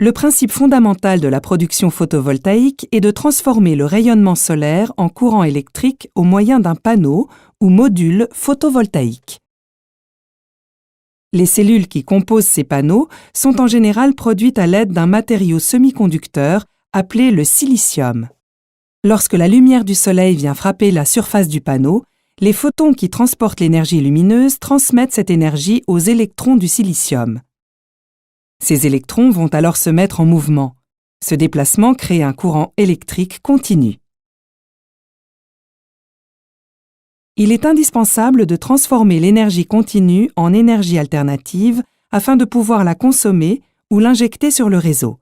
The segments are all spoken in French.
Le principe fondamental de la production photovoltaïque est de transformer le rayonnement solaire en courant électrique au moyen d'un panneau ou module photovoltaïque. Les cellules qui composent ces panneaux sont en général produites à l'aide d'un matériau semi-conducteur appelé le silicium. Lorsque la lumière du soleil vient frapper la surface du panneau, les photons qui transportent l'énergie lumineuse transmettent cette énergie aux électrons du silicium. Ces électrons vont alors se mettre en mouvement. Ce déplacement crée un courant électrique continu. Il est indispensable de transformer l'énergie continue en énergie alternative afin de pouvoir la consommer ou l'injecter sur le réseau.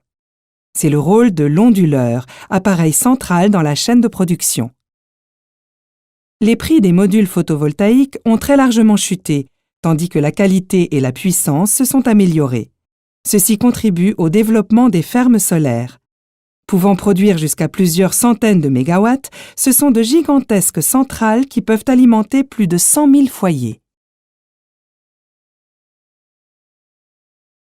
C'est le rôle de l'onduleur, appareil central dans la chaîne de production. Les prix des modules photovoltaïques ont très largement chuté, tandis que la qualité et la puissance se sont améliorées. Ceci contribue au développement des fermes solaires. Pouvant produire jusqu'à plusieurs centaines de mégawatts, ce sont de gigantesques centrales qui peuvent alimenter plus de 100 000 foyers.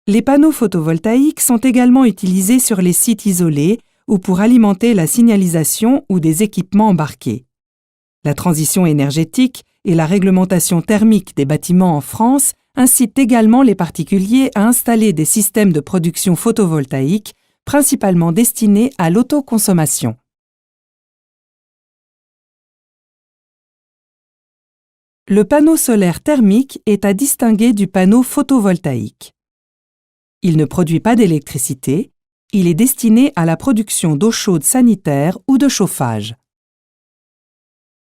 Les panneaux photovoltaïques sont également utilisés sur les sites isolés ou pour alimenter la signalisation ou des équipements embarqués. La transition énergétique et la réglementation thermique des bâtiments en France incitent également les particuliers à installer des systèmes de production photovoltaïque principalement destinés à l'autoconsommation. Le panneau solaire thermique est à distinguer du panneau photovoltaïque. Il ne produit pas d'électricité, il est destiné à la production d'eau chaude sanitaire ou de chauffage.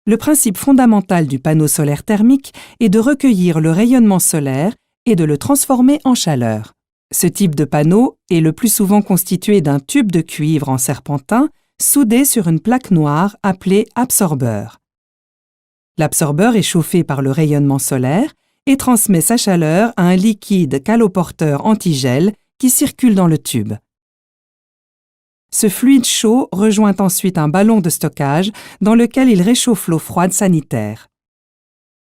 Le principe fondamental du panneau solaire thermique est de recueillir le rayonnement solaire et de le transformer en chaleur. Ce type de panneau est le plus souvent constitué d'un tube de cuivre en serpentin soudé sur une plaque noire appelée absorbeur. L'absorbeur est chauffé par le rayonnement solaire et transmet sa chaleur à un liquide caloporteur antigel qui circule dans le tube. Ce fluide chaud rejoint ensuite un ballon de stockage dans lequel il réchauffe l'eau froide sanitaire.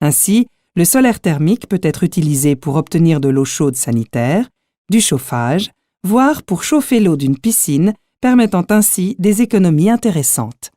Ainsi, le solaire thermique peut être utilisé pour obtenir de l'eau chaude sanitaire, du chauffage, voire pour chauffer l'eau d'une piscine, permettant ainsi des économies intéressantes.